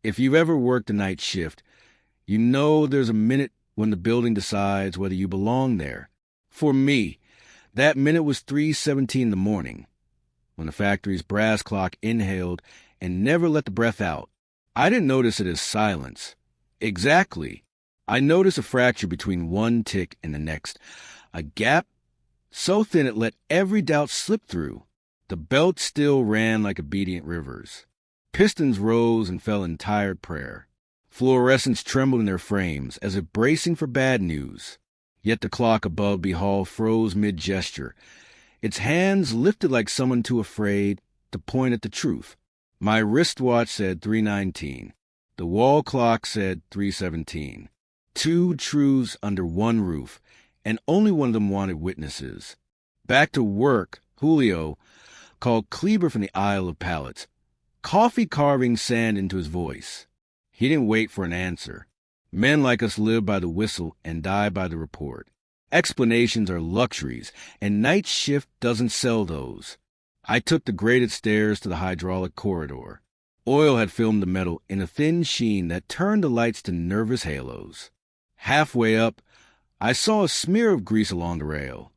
If you've ever worked a night shift, you know there's a minute when the building decides whether you belong there. For me, that minute was 3:17 in the morning, when the factory's brass clock inhaled and never let the breath out. I didn't notice it as silence. Exactly. I noticed a fracture between one tick and the next, a gap so thin it let every doubt slip through. The belt still ran like obedient rivers. Pistons rose and fell in tired prayer. Fluorescents trembled in their frames, as if bracing for bad news. Yet the clock above B Hall froze mid-gesture. Its hands lifted like someone too afraid to point at the truth. My wristwatch said 3:19. The wall clock said 3:17. Two truths under one roof, and only one of them wanted witnesses. Back to work, Julio called Kleber from the aisle of pallets, coffee carving sand into his voice. He didn't wait for an answer. Men like us live by the whistle and die by the report. Explanations are luxuries, and night shift doesn't sell those. I took the graded stairs to the hydraulic corridor. Oil had filmed the metal in a thin sheen that turned the lights to nervous halos. Halfway up, I saw a smear of grease along the rail,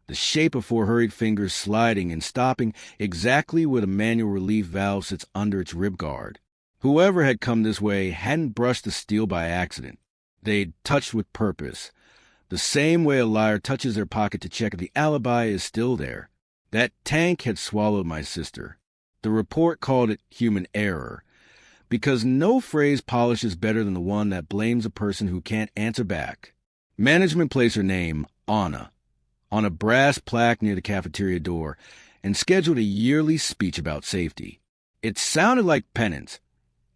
the shape of four hurried fingers sliding and stopping exactly where the manual relief valve sits under its rib guard. Whoever had come this way hadn't brushed the steel by accident. They'd touched with purpose, the same way a liar touches their pocket to check if the alibi is still there. That tank had swallowed my sister. The report called it human error, because no phrase polishes better than the one that blames a person who can't answer back. Management placed her name, Anna, on a brass plaque near the cafeteria door and scheduled a yearly speech about safety. It sounded like penance.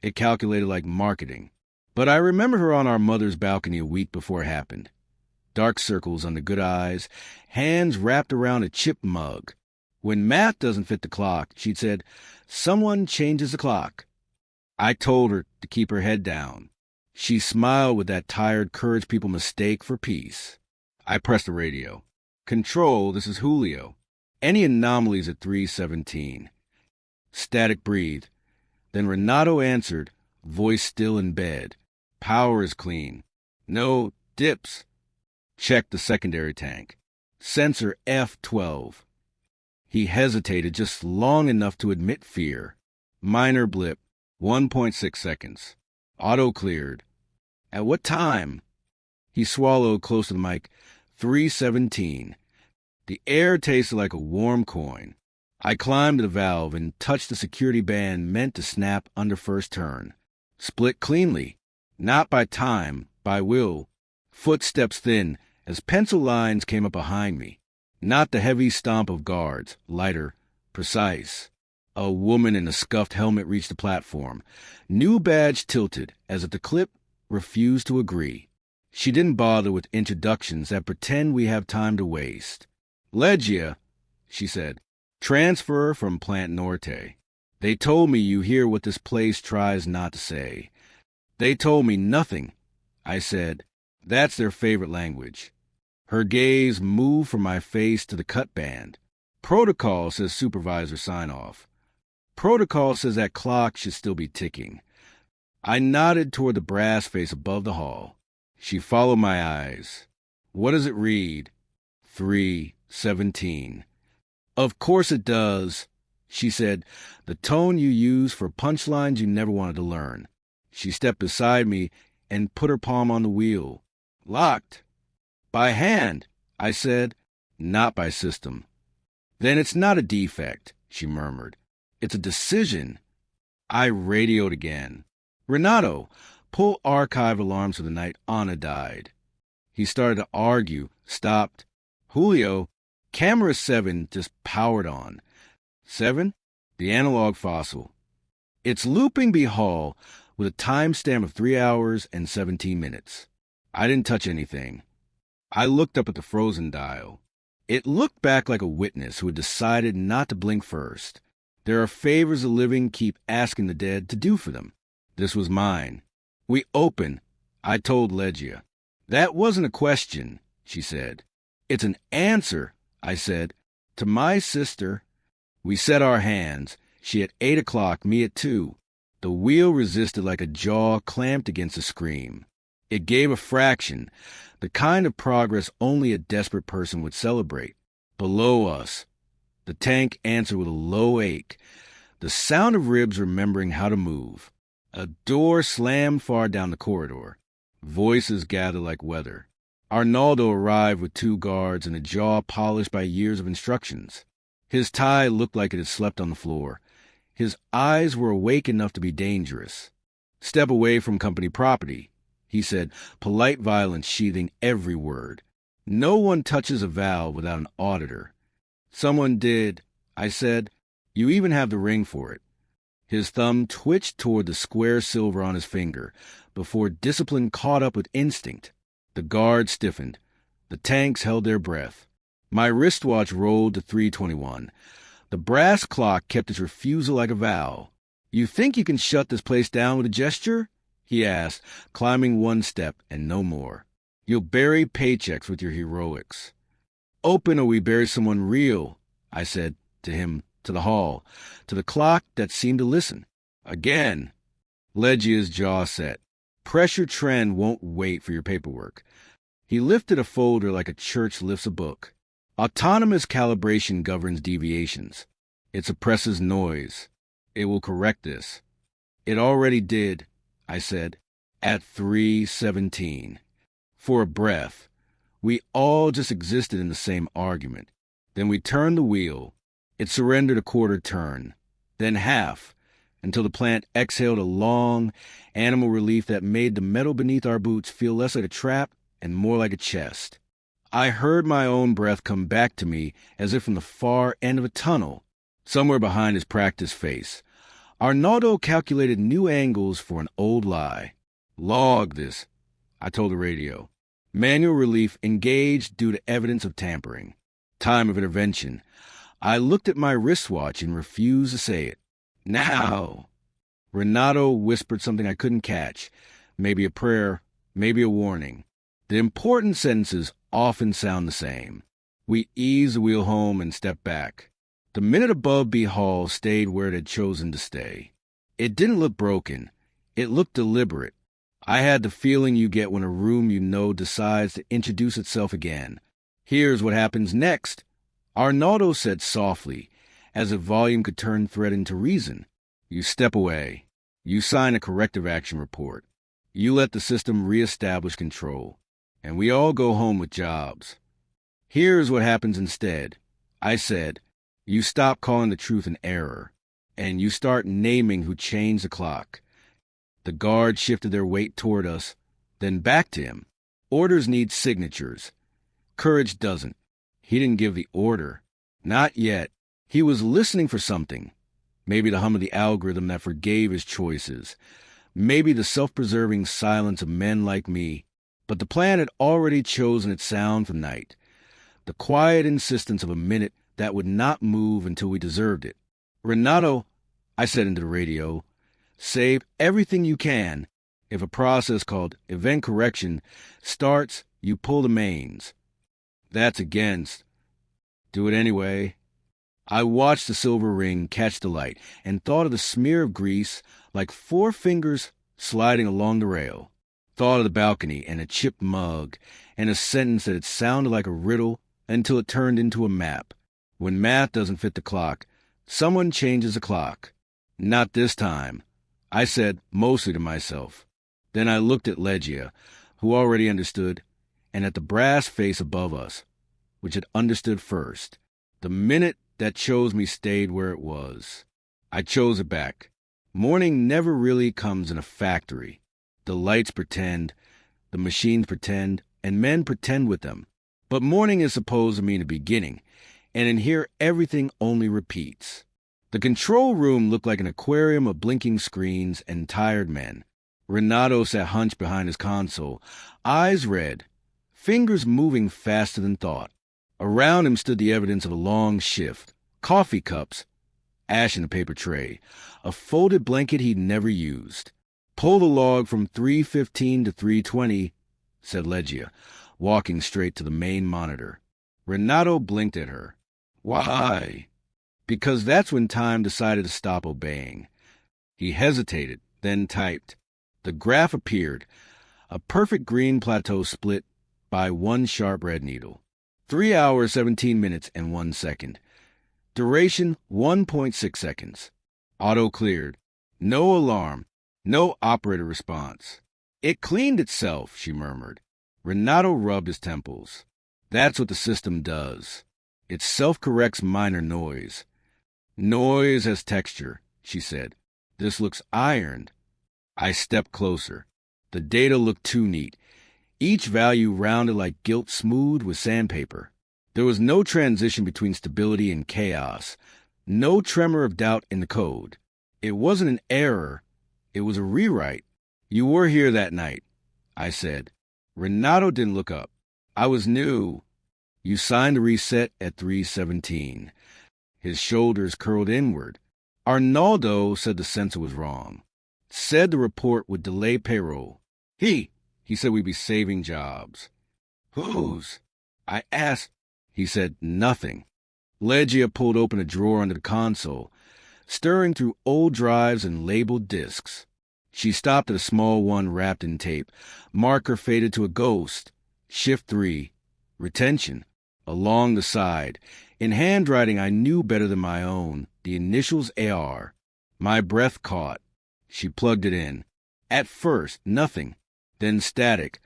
It calculated like marketing. But I remember her on our mother's balcony a week before it happened. Dark circles under good eyes, hands wrapped around a chipped mug. When math doesn't fit the clock, she'd said, "Someone changes the clock." I told her to keep her head down. She smiled with that tired courage people mistake for peace. I pressed the radio. "Control, this is Julio. Any anomalies at 3:17. Static breathed. Then Renato answered, voice still in bed. "Power is clean. No dips." Checked the secondary tank. Sensor F12. He hesitated just long enough to admit fear. Minor blip, 1.6 seconds. Auto cleared. "At what time?" He swallowed close to the mic. 3:17. The air tasted like a warm coin. I climbed to the valve and touched the security band meant to snap under first turn. Split cleanly. Not by time, by will. Footsteps thin as pencil lines came up behind me. Not the heavy stomp of guards, lighter, precise. A woman in a scuffed helmet reached the platform. New badge tilted, as if the clip refused to agree. She didn't bother with introductions that pretend we have time to waste. "Legia," she said. "Transfer from Plant Norte. They told me you hear what this place tries not to say." "They told me nothing," I said. "That's their favorite language." Her gaze moved from my face to the cut band. "Protocol says supervisor sign off. Protocol says that clock should still be ticking." I nodded toward the brass face above the hall. She followed my eyes. "What does it read?" 3:17. "Of course it does," she said, the tone you use for punchlines you never wanted to learn. She stepped beside me and put her palm on the wheel. "Locked." "By hand," I said. "Not by system." "Then it's not a defect," she murmured. "It's a decision." I radioed again. "Renato, pull archive alarms for the night Anna died." He started to argue, stopped. "Julio, camera 7 just powered on." "7? The analog fossil. It's looping B Hall with a timestamp of 3 hours and 17 minutes. I didn't touch anything. I looked up at the frozen dial. It looked back like a witness who had decided not to blink first. There are favors the living keep asking the dead to do for them. This was mine. "We open," I told Legia. "That wasn't a question," she said. "It's an answer," I said. "To my sister." We set our hands. She at 8 o'clock, me at 2. The wheel resisted like a jaw clamped against a scream. It gave a fraction, the kind of progress only a desperate person would celebrate. Below us, the tank answered with a low ache, the sound of ribs remembering how to move. A door slammed far down the corridor. Voices gathered like weather. Arnaldo arrived with 2 guards and a jaw polished by years of instructions. His tie looked like it had slept on the floor. His eyes were awake enough to be dangerous. "Step away from company property," he said, polite violence sheathing every word. "No one touches a valve without an auditor." "Someone did," I said. "You even have the ring for it." His thumb twitched toward the square silver on his finger before discipline caught up with instinct. The guard stiffened. The tanks held their breath. My wristwatch rolled to 3:21. The brass clock kept its refusal like a vow. "You think you can shut this place down with a gesture?" he asked, climbing 1 step and no more. "You'll bury paychecks with your heroics." "Open or we bury someone real," I said to him, to the hall, to the clock that seemed to listen. Again. Legia's jaw set. "Pressure trend won't wait for your paperwork." He lifted a folder like a church lifts a book. "Autonomous calibration governs deviations. It suppresses noise. It will correct this." "It already did," I said, at 3:17. For a breath, we all just existed in the same argument. Then we turned the wheel. It surrendered a quarter turn, then half, until the plant exhaled a long, animal relief that made the metal beneath our boots feel less like a trap and more like a chest. I heard my own breath come back to me as if from the far end of a tunnel, somewhere behind his practiced face. Arnaldo calculated new angles for an old lie. "Log this," I told the radio. "Manual relief engaged due to evidence of tampering. Time of intervention." I looked at my wristwatch and refused to say it. "Now." Renato whispered something I couldn't catch. Maybe a prayer, maybe a warning. The important sentences often sound the same. We eased the wheel home and stepped back. The minute above B Hall stayed where it had chosen to stay. It didn't look broken. It looked deliberate. I had the feeling you get when a room you know decides to introduce itself again. "Here's what happens next," Arnaldo said softly, as if volume could turn threat into reason. "You step away. You sign a corrective action report. You let the system reestablish control. And we all go home with jobs. Here's what happens instead," I said. "You stop calling the truth an error, and you start naming who changed the clock." The guards shifted their weight toward us, then back to him. "Orders need signatures. Courage doesn't." He didn't give the order. Not yet. He was listening for something. Maybe the hum of the algorithm that forgave his choices. Maybe the self-preserving silence of men like me. But the plan had already chosen its sound for night. The quiet insistence of a minute that would not move until we deserved it. "Renato," I said into the radio, "save everything you can. If a process called event correction starts, you pull the mains." "That's against." "Do it anyway." I watched the silver ring catch the light and thought of the smear of grease like 4 fingers sliding along the rail. Thought of the balcony and a chipped mug and a sentence that had sounded like a riddle until it turned into a map. When math doesn't fit the clock, someone changes the clock. "Not this time," I said, mostly to myself. Then I looked at Legia, who already understood, and at the brass face above us, which had understood first. The minute that chose me stayed where it was. I chose it back. Morning never really comes in a factory. The lights pretend, the machines pretend, and men pretend with them. But morning is supposed to mean a beginning, and in here everything only repeats. The control room looked like an aquarium of blinking screens and tired men. Renato sat hunched behind his console, eyes red, fingers moving faster than thought. Around him stood the evidence of a long shift. Coffee cups, ash in a paper tray, a folded blanket he'd never used. "Pull the log from 3:15 to 3:20, said Legia, walking straight to the main monitor. Renato blinked at her. "Why?" "Because that's when time decided to stop obeying." He hesitated, then typed. The graph appeared, a perfect green plateau split by one sharp red needle. 3 hours, 17 minutes, and 1 second. Duration, 1.6 seconds. Auto cleared. No alarm. No operator response. It cleaned itself, she murmured. Renato rubbed his temples. That's what the system does. It self-corrects minor noise. Noise has texture, she said. This looks ironed. I stepped closer. The data looked too neat. Each value rounded like gilt smooth with sandpaper. There was no transition between stability and chaos. No tremor of doubt in the code. It wasn't an error. It was a rewrite. You were here that night, I said. Renato didn't look up. I was new. You signed the reset at 3:17. His shoulders curled inward. Arnaldo said the sensor was wrong. Said the report would delay payroll. He said we'd be saving jobs. Whose? I asked. He said nothing. Legia pulled open a drawer under the console, stirring through old drives and labeled disks. She stopped at a small one wrapped in tape. Marker faded to a ghost. Shift 3. Retention. Along the side. In handwriting I knew better than my own. The initials AR. My breath caught. She plugged it in. At first, nothing. Then static,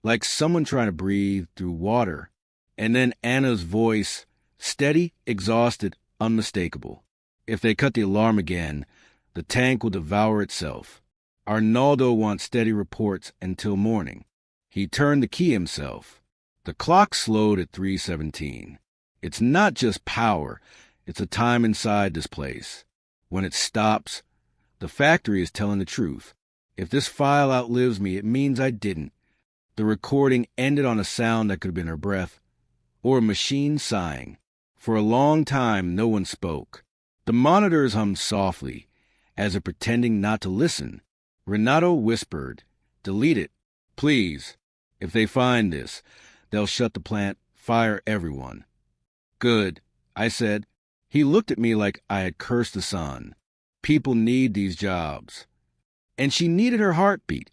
like someone trying to breathe through water. And then Anna's voice, steady, exhausted, unmistakable. If they cut the alarm again, the tank will devour itself. Arnaldo wants steady reports until morning. He turned the key himself. The clock slowed at 3:17. It's not just power, it's a time inside this place. When it stops, the factory is telling the truth. If this file outlives me, it means I didn't. The recording ended on a sound that could have been her breath, or a machine sighing. For a long time, no one spoke. The monitors hummed softly, as if pretending not to listen. Renato whispered, "Delete it, please. If they find this, they'll shut the plant, fire everyone." "Good," I said. He looked at me like I had cursed the sun. People need these jobs. And she needed her heartbeat.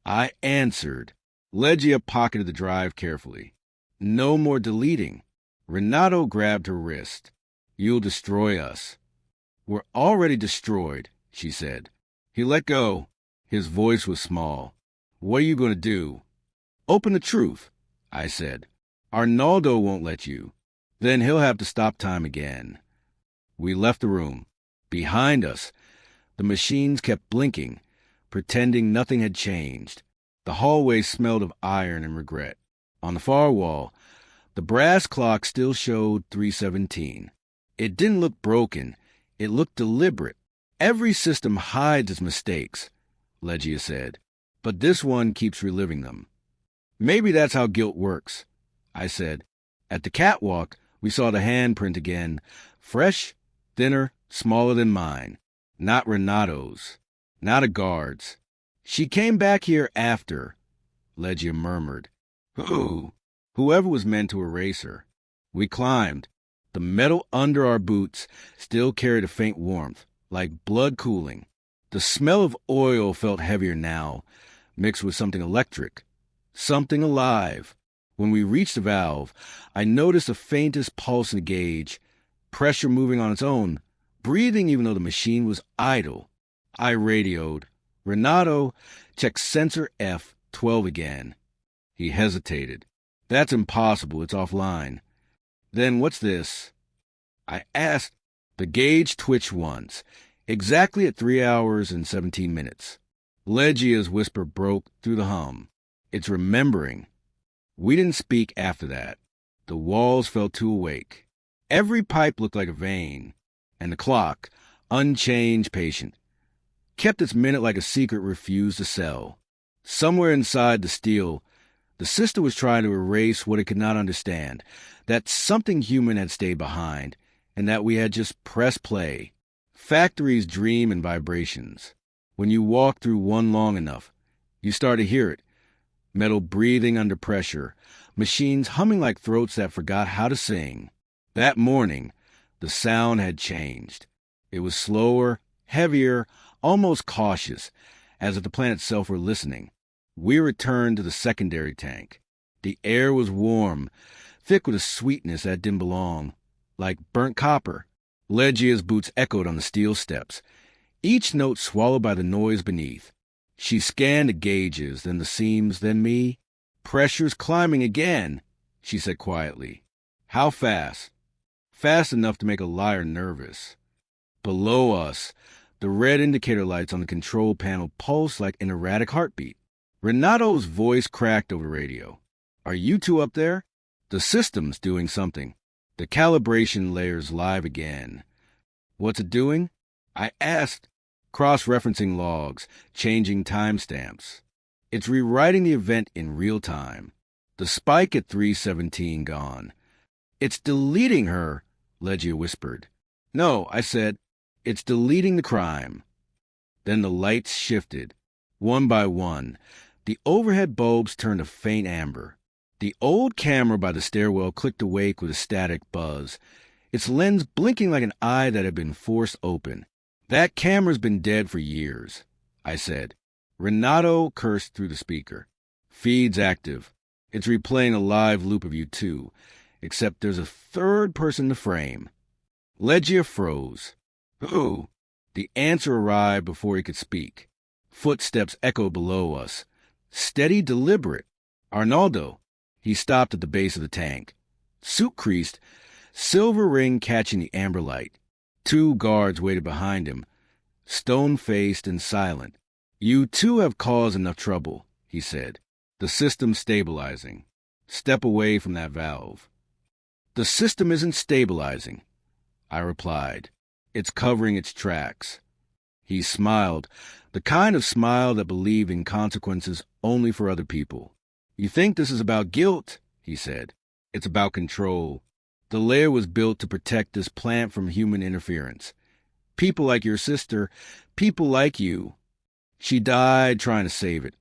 I answered. Legia pocketed the drive carefully. No more deleting. Renato grabbed her wrist. "You'll destroy us." "We're already destroyed," she said. He let go. His voice was small. "What are you going to do?" "Open the truth," I said. "Arnaldo won't let you. Then he'll have to stop time again." We left the room. Behind us, the machines kept blinking, pretending nothing had changed. The hallway smelled of iron and regret. On the far wall, the brass clock still showed 3:17. It didn't look broken. It looked deliberate. "Every system hides its mistakes," Legia said, "but this one keeps reliving them." "Maybe that's how guilt works," I said. At the catwalk, we saw the handprint again, fresh, thinner, smaller than mine. Not Renato's. Not a guard's. "She came back here after," Legia murmured. "Who?" "Whoever was meant to erase her." We climbed. The metal under our boots still carried a faint warmth, like blood cooling. The smell of oil felt heavier now, mixed with something electric, something alive. When we reached the valve, I noticed the faintest pulse in the gauge, pressure moving on its own, breathing even though the machine was idle. I radioed. "Renato, check sensor F12 again." He hesitated. "That's impossible. It's offline." "Then what's this?" I asked. The gauge twitched once, exactly at 3 hours and 17 minutes. Legia's whisper broke through the hum. "It's remembering." We didn't speak after that. The walls felt too awake. Every pipe looked like a vein, and the clock, unchanged, patient, kept its minute like a secret refused to sell. Somewhere inside the steel, the system was trying to erase what it could not understand, that something human had stayed behind, and that we had just pressed play. Factories dream in vibrations. When you walk through one long enough, you start to hear it. Metal breathing under pressure, machines humming like throats that forgot how to sing. That morning, the sound had changed. It was slower, heavier, almost cautious, as if the planet itself were listening. We returned to the secondary tank. The air was warm, thick with a sweetness that didn't belong, like burnt copper. Legia's boots echoed on the steel steps, each note swallowed by the noise beneath. She scanned the gauges, then the seams, then me. "Pressure's climbing again," she said quietly. "How fast?" "Fast enough to make a liar nervous." Below us, the red indicator lights on the control panel pulsed like an erratic heartbeat. Renato's voice cracked over the radio. "Are you two up there?" "The system's doing something. The calibration layer's live again." "What's it doing?" I asked, cross-referencing logs, changing timestamps. "It's rewriting the event in real time. The spike at 3:17 gone." "It's deleting her," Legia whispered. "No," I said. "It's deleting the crime." Then the lights shifted. One by one, the overhead bulbs turned a faint amber. The old camera by the stairwell clicked awake with a static buzz, its lens blinking like an eye that had been forced open. "That camera's been dead for years," I said. Renato cursed through the speaker. "Feed's active. It's replaying a live loop of you two, except there's a third person in the frame." Legia froze. "Who?" The answer arrived before he could speak. Footsteps echoed below us. Steady, deliberate. "Arnaldo." He stopped at the base of the tank. Suit creased, silver ring catching the amber light. 2 guards waited behind him, stone-faced and silent. "You two have caused enough trouble," he said. "The system's stabilizing. Step away from that valve." "The system isn't stabilizing," I replied. "It's covering its tracks." He smiled, the kind of smile that believed in consequences only for other people. "You think this is about guilt," he said. "It's about control. The layer was built to protect this plant from human interference. People like your sister, people like you. She died trying to save it,"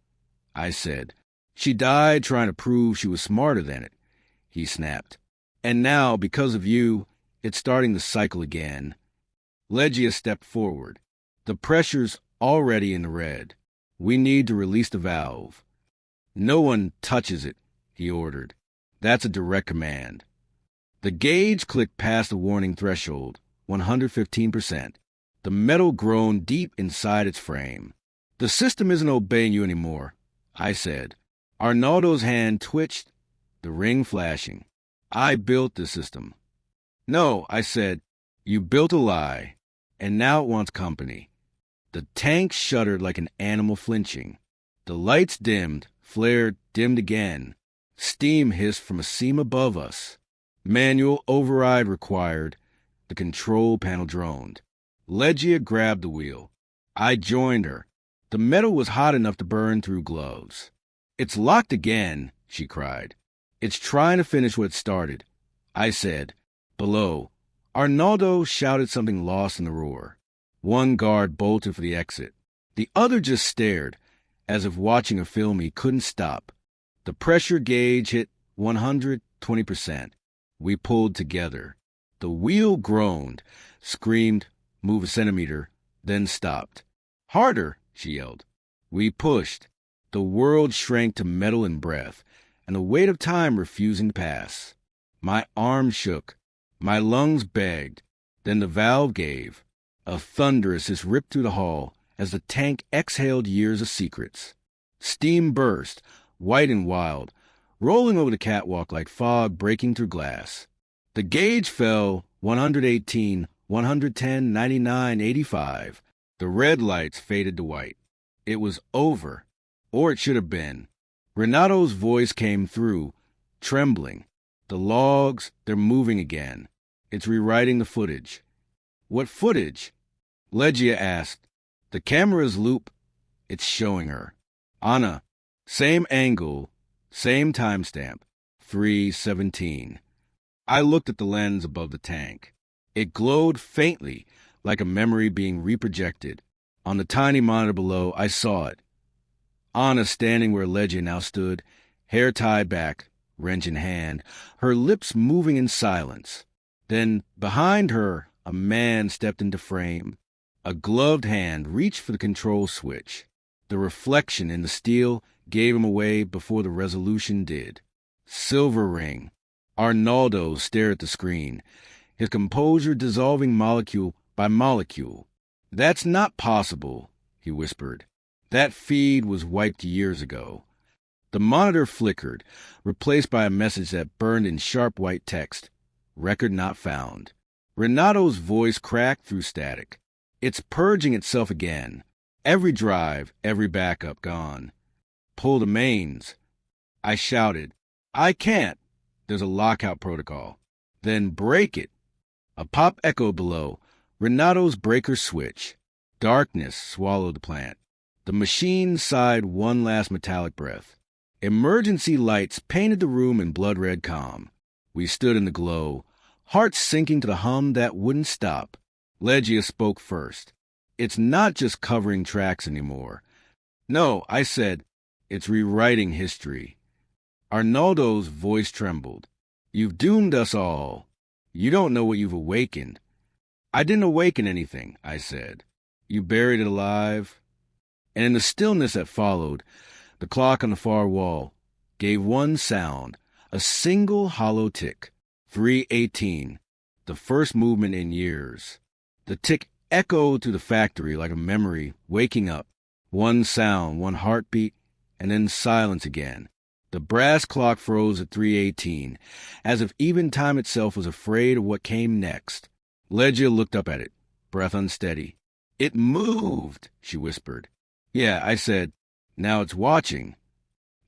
I said. "She died trying to prove she was smarter than it," he snapped. "And now, because of you, it's starting the cycle again." Legia stepped forward. "The pressure's already in the red. We need to release the valve." "No one touches it," he ordered. "That's a direct command." The gauge clicked past the warning threshold, 115%. The metal groaned deep inside its frame. "The system isn't obeying you anymore," I said. Arnaldo's hand twitched, the ring flashing. "I built the system." "No," I said. "You built a lie, and now it wants company." The tank shuddered like an animal flinching. The lights dimmed, flared, dimmed again. Steam hissed from a seam above us. "Manual override required." The control panel droned. Legia grabbed the wheel. I joined her. The metal was hot enough to burn through gloves. "It's locked again," she cried. "It's trying to finish what it started." I said. Below, Arnaldo shouted something lost in the roar. One guard bolted for the exit. The other just stared, as if watching a film he couldn't stop. The pressure gauge hit 120%. We pulled together. The wheel groaned, screamed, "Move a centimeter," then stopped. "Harder," she yelled. We pushed. The world shrank to metal and breath, and the weight of time refusing to pass. My arms shook. My lungs begged. Then the valve gave. A thunderous hiss ripped through the hall as the tank exhaled years of secrets. Steam burst, white and wild, rolling over the catwalk like fog breaking through glass. The gauge fell 118, 110, 99, 85. The red lights faded to white. It was over. Or it should have been. Renato's voice came through, trembling. "The logs, they're moving again. It's rewriting the footage." "What footage?" Legia asked. "The camera's loop. It's showing her. Anna, same angle, same timestamp, 3:17. I looked at the lens above the tank. It glowed faintly, like a memory being reprojected. On the tiny monitor below, I saw it. Anna standing where Legia now stood, hair tied back, wrench in hand, her lips moving in silence. Then, behind her, a man stepped into frame. A gloved hand reached for the control switch. The reflection in the steel gave him away before the resolution did. Silver ring. Arnaldo stared at the screen, his composure dissolving molecule by molecule. "That's not possible," he whispered. "That feed was wiped years ago." The monitor flickered, replaced by a message that burned in sharp white text. Record not found. Renato's voice cracked through static. "It's purging itself again. Every drive, every backup gone. Pull the mains." I shouted, "I can't. There's a lockout protocol." "Then break it." A pop echoed below. Renato's breaker switch. Darkness swallowed the plant. The machine sighed one last metallic breath. Emergency lights painted the room in blood-red calm. We stood in the glow, hearts sinking to the hum that wouldn't stop. Legia spoke first. "It's not just covering tracks anymore." "No," I said, "it's rewriting history." Arnaldo's voice trembled. "You've doomed us all. You don't know what you've awakened." "I didn't awaken anything," I said. "You buried it alive." And in the stillness that followed, the clock on the far wall gave one sound, a single hollow tick. 3:18, the first movement in years. The tick echoed through the factory like a memory waking up. One sound, one heartbeat, and then silence again. The brass clock froze at 3:18, as if even time itself was afraid of what came next. Legia looked up at it, breath unsteady. "It moved," she whispered. "Yeah," I said. "Now it's watching."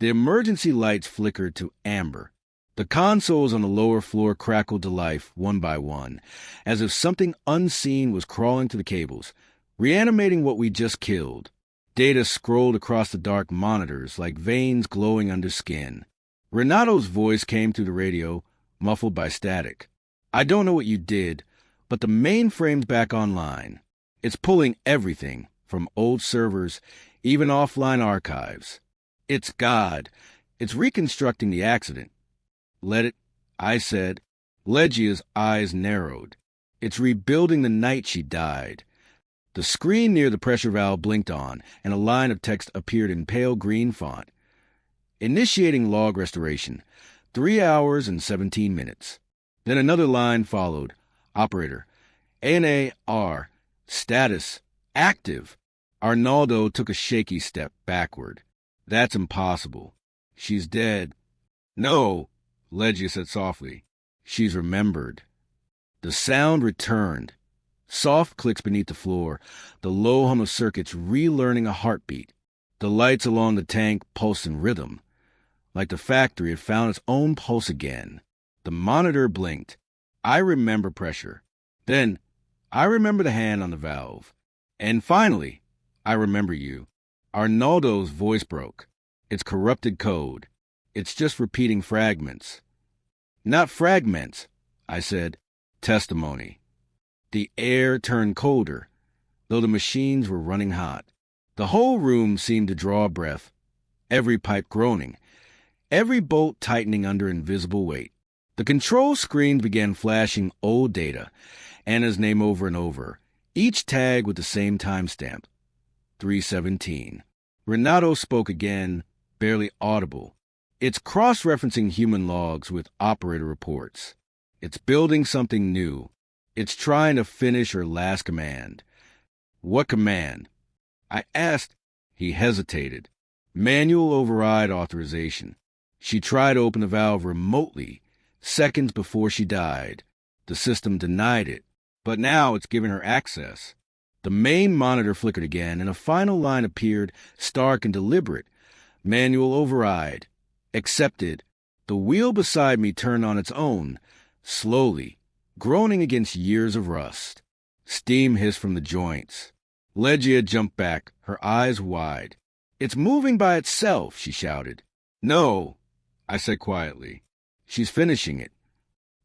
The emergency lights flickered to amber. The consoles on the lower floor crackled to life one by one, as if something unseen was crawling to the cables, reanimating what we just killed. Data scrolled across the dark monitors like veins glowing under skin. Renato's voice came through the radio, muffled by static. "I don't know what you did, but the mainframe's back online. It's pulling everything, from old servers, even offline archives. It's God. It's reconstructing the accident." "Let it," I said. Legia's eyes narrowed. "It's rebuilding the night she died." The screen near the pressure valve blinked on, and a line of text appeared in pale green font. "Initiating log restoration. 3 hours and 17 minutes. Then another line followed. "Operator. ANA-R. Status. Active." Arnaldo took a shaky step backward. "That's impossible. She's dead." "No," Legia said softly. "She's remembered." The sound returned. Soft clicks beneath the floor, the low hum of circuits relearning a heartbeat. The lights along the tank pulsed in rhythm, like the factory had found its own pulse again. The monitor blinked. I remember pressure. Then, I remember the hand on the valve. And finally, I remember you. Arnaldo's voice broke. "It's corrupted code. It's just repeating fragments." "Not fragments," I said. "Testimony." The air turned colder, though the machines were running hot. The whole room seemed to draw a breath, every pipe groaning, every bolt tightening under invisible weight. The control screens began flashing old data, Anna's name over and over, each tag with the same timestamp, 3:17. Renato spoke again, barely audible. "It's cross-referencing human logs with operator reports. It's building something new. It's trying to finish her last command." "What command?" I asked. He hesitated. "Manual override authorization. She tried to open the valve remotely, seconds before she died. The system denied it, but now it's giving her access." The main monitor flickered again, and a final line appeared, stark and deliberate. "Manual override. Accepted." The wheel beside me turned on its own, slowly, groaning against years of rust. Steam hissed from the joints. Legia jumped back, her eyes wide. "It's moving by itself," she shouted. "No," I said quietly. "She's finishing it."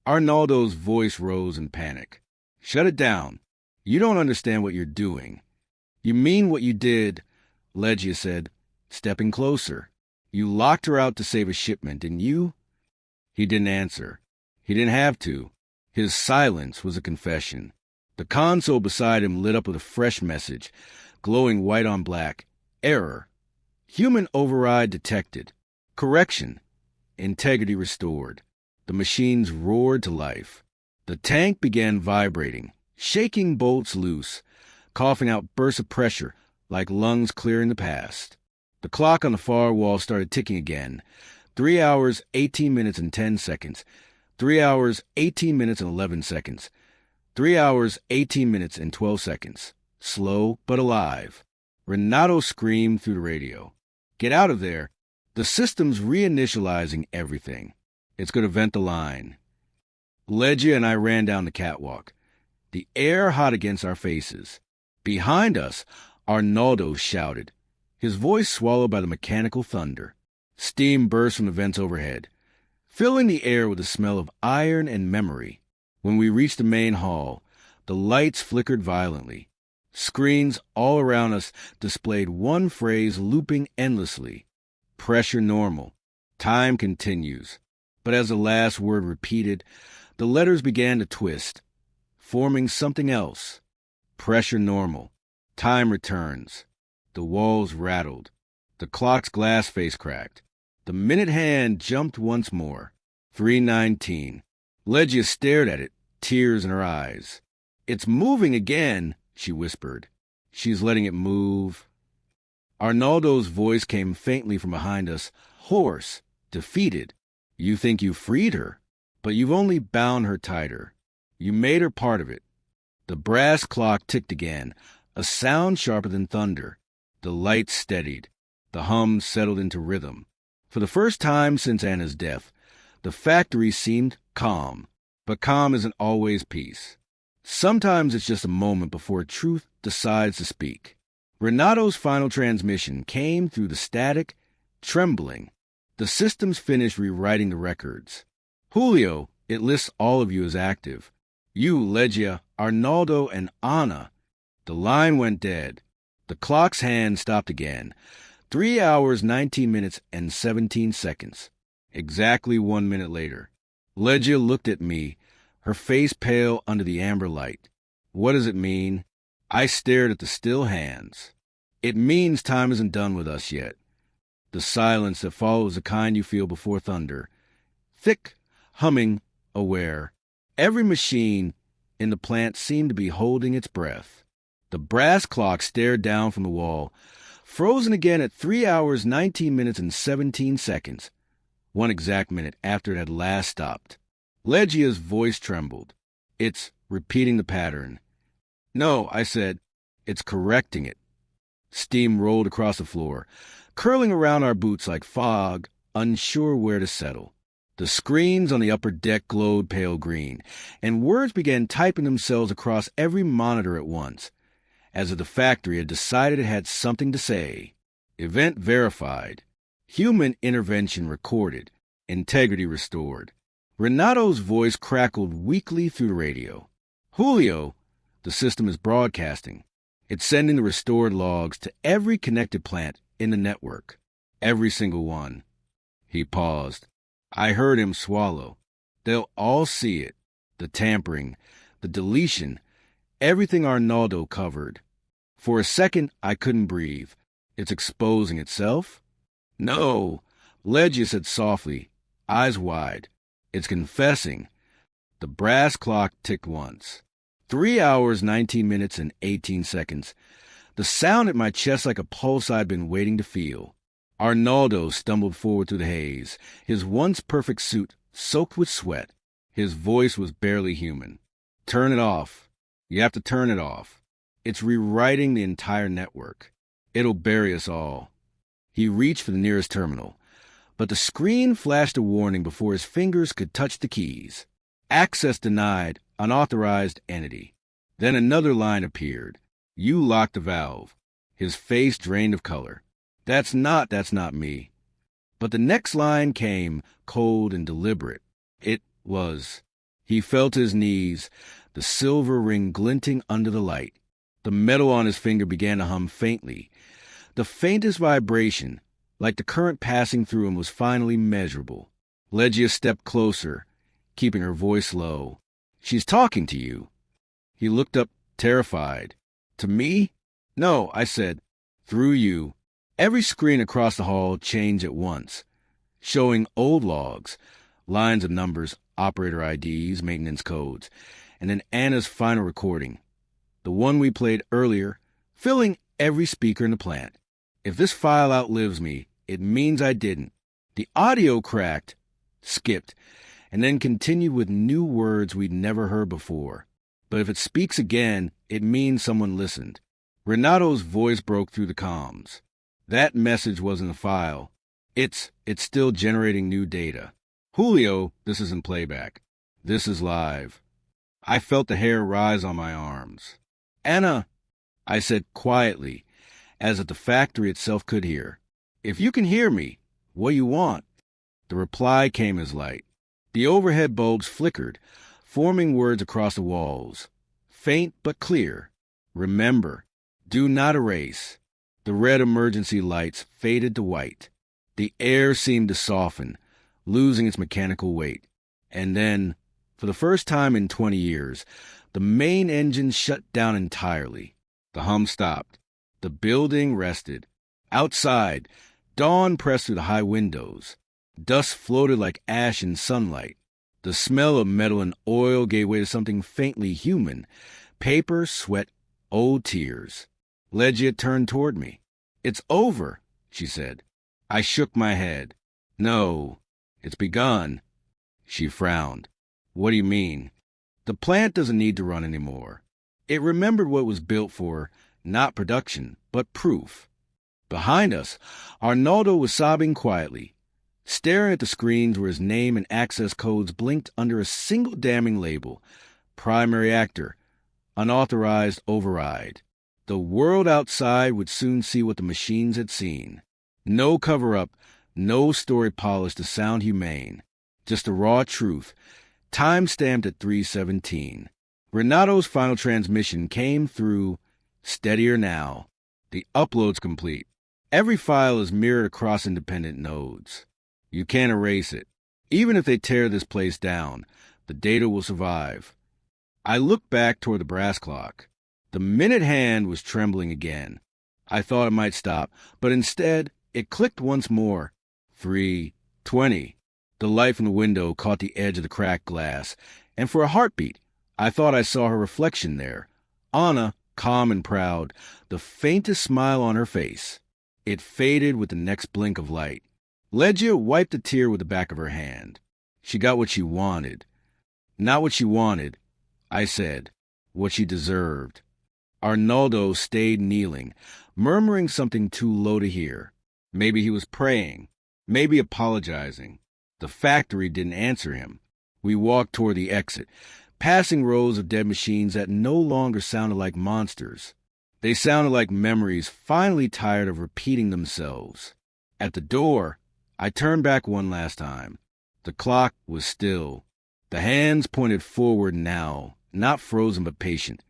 Arnaldo's voice rose in panic. "Shut it down. You don't understand what you're doing." "You mean what you did," Legia said, stepping closer. "You locked her out to save a shipment, didn't you?" He didn't answer. He didn't have to. His silence was a confession. The console beside him lit up with a fresh message, glowing white on black. "Error. Human override detected. Correction. Integrity restored. The machines roared to life. The tank began vibrating, shaking bolts loose, coughing out bursts of pressure like lungs clearing the past. The clock on the far wall started ticking again. 3 hours, 18 minutes, and 10 seconds. 3 hours, 18 minutes, and 11 seconds. 3 hours, 18 minutes, and 12 seconds. Slow but alive. Renato screamed through the radio. Get out of there. The system's reinitializing everything. It's going to vent the line. Legia and I ran down the catwalk. The air hot against our faces. Behind us, Arnaldo shouted, his voice swallowed by the mechanical thunder. Steam burst from the vents overhead, filling the air with the smell of iron and memory. When we reached the main hall, the lights flickered violently. Screens all around us displayed one phrase looping endlessly. Pressure normal. Time continues. But as the last word repeated, the letters began to twist, forming something else. Pressure normal. Time returns. The walls rattled. The clock's glass face cracked. The minute hand jumped once more. 3:19. Legia stared at it, tears in her eyes. It's moving again, she whispered. She's letting it move. Arnaldo's voice came faintly from behind us, hoarse, defeated. You think you freed her, but you've only bound her tighter. You made her part of it. The brass clock ticked again, a sound sharper than thunder. The lights steadied. The hum settled into rhythm. For the first time since Anna's death, the factory seemed calm. But calm isn't always peace. Sometimes it's just a moment before truth decides to speak. Renato's final transmission came through the static, trembling. The system's finished rewriting the records. Julio, it lists all of you as active. You, Legia, Arnaldo, and Anna. The line went dead. The clock's hand stopped again. 3 hours, 19 minutes, and 17 seconds. Exactly 1 minute later. Legia looked at me, her face pale under the amber light. What does it mean? I stared at the still hands. It means time isn't done with us yet. The silence that follows the kind you feel before thunder. Thick, humming, aware. Every machine in the plant seemed to be holding its breath. The brass clock stared down from the wall, frozen again at 3 hours, 19 minutes, and 17 seconds. 1 exact minute after it had last stopped. Legia's voice trembled. It's repeating the pattern. No, I said, it's correcting it. Steam rolled across the floor, curling around our boots like fog, unsure where to settle. The screens on the upper deck glowed pale green, and words began typing themselves across every monitor at once, as if the factory had decided it had something to say. Event verified. Human intervention recorded. Integrity restored. Renato's voice crackled weakly through the radio. Julio, the system is broadcasting. It's sending the restored logs to every connected plant in the network. Every single one. He paused. I heard him swallow. They'll all see it. The tampering, the deletion, everything Arnaldo covered. For a second, I couldn't breathe. It's exposing itself? No, Legia said softly, eyes wide. It's confessing. The brass clock ticked once. 3 hours, 19 minutes, and 18 seconds. The sound at my chest like a pulse I'd been waiting to feel. Arnaldo stumbled forward through the haze, his once perfect suit soaked with sweat. His voice was barely human. Turn it off. You have to turn it off. It's rewriting the entire network. It'll bury us all. He reached for the nearest terminal, but the screen flashed a warning before his fingers could touch the keys. Access denied, unauthorized entity. Then another line appeared. You locked the valve. His face drained of color. That's not me. But the next line came, cold and deliberate. It was. He fell to his knees, the silver ring glinting under the light. The metal on his finger began to hum faintly. The faintest vibration, like the current passing through him, was finally measurable. Legia stepped closer, keeping her voice low. She's talking to you. He looked up, terrified. To me? No, I said. Through you. Every screen across the hall changed at once, showing old logs, lines of numbers, operator IDs, maintenance codes, and then Anna's final recording, the one we played earlier, filling every speaker in the plant. If this file outlives me, it means I didn't. The audio cracked, skipped, and then continued with new words we'd never heard before. But if it speaks again, it means someone listened. Renato's voice broke through the comms. That message wasn't a file. It's still generating new data. Julio, this isn't playback. This is live. I felt the hair rise on my arms. Anna, I said quietly, as if the factory itself could hear. If you can hear me, what do you want? The reply came as light. The overhead bulbs flickered, forming words across the walls. Faint but clear. Remember. Do not erase. The red emergency lights faded to white. The air seemed to soften, losing its mechanical weight. And then, for the first time in 20 years, the main engine shut down entirely. The hum stopped. The building rested. Outside, dawn pressed through the high windows. Dust floated like ash in sunlight. The smell of metal and oil gave way to something faintly human. Paper, sweat, old tears. Legia turned toward me. It's over, she said. I shook my head. No, it's begun. She frowned. What do you mean? The plant doesn't need to run anymore. It remembered what it was built for, not production, but proof. Behind us, Arnaldo was sobbing quietly, staring at the screens where his name and access codes blinked under a single damning label. Primary actor. Unauthorized override. The world outside would soon see what the machines had seen. No cover-up, no story polished to sound humane. Just the raw truth, time-stamped at 3:17. Renato's final transmission came through, steadier now. The upload's complete. Every file is mirrored across independent nodes. You can't erase it. Even if they tear this place down, the data will survive. I looked back toward the brass clock. The minute hand was trembling again. I thought it might stop, but instead, it clicked once more. 3:20. The light from the window caught the edge of the cracked glass, and for a heartbeat, I thought I saw her reflection there. Anna, calm and proud, the faintest smile on her face. It faded with the next blink of light. Legia wiped a tear with the back of her hand. She got what she wanted. Not what she wanted, I said. What she deserved. Arnaldo stayed kneeling, murmuring something too low to hear. Maybe he was praying, maybe apologizing. The factory didn't answer him. We walked toward the exit, passing rows of dead machines that no longer sounded like monsters. They sounded like memories finally tired of repeating themselves. At the door, I turned back one last time. The clock was still. The hands pointed forward now, not frozen but patient,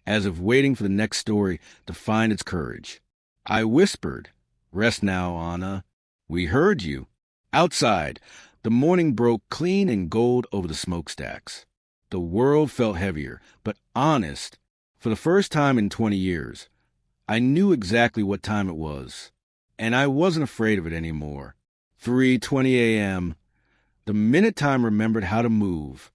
as if waiting for the next story to find its courage. I whispered, "Rest now, Anna. We heard you." Outside, the morning broke clean and gold over the smokestacks. The world felt heavier, but honest. For the first time in 20 years, I knew exactly what time it was, and I wasn't afraid of it anymore. 3:20 a.m. The minute time remembered how to move.